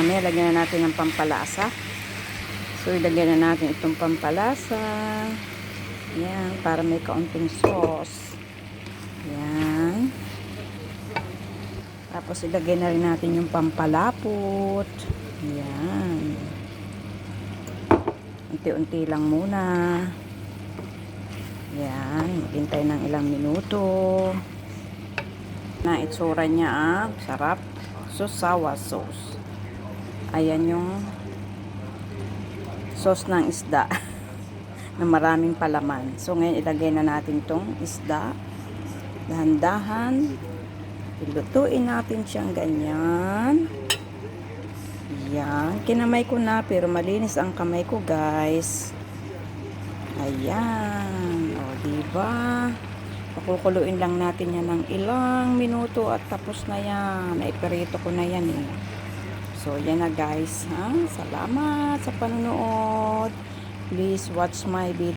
Mamaya lagyan na natin ng pampalasa. So ilagyan na natin itong pampalasa. Yan, para may kaunting sauce. Yan. Tapos ilagay na rin natin yung pampalapot. Yan. Unti-unti lang muna. Yan. Hintay ng ilang minuto. Na itsura niya, sarap. Sosawa sauce. Ayan yung sauce ng isda na maraming palaman. So ngayon ilagay na natin tong isda. Dahan-dahan. Ilutuin natin siyang ganyan. Yan. Kinamay ko na pero malinis ang kamay ko, guys. Ayan. O, diba? Pakukuluin lang natin yan ng ilang minuto at tapos na yan. Naiperito ko na yan eh. So, yan na guys. Ha? Salamat sa panonood. Please watch my video.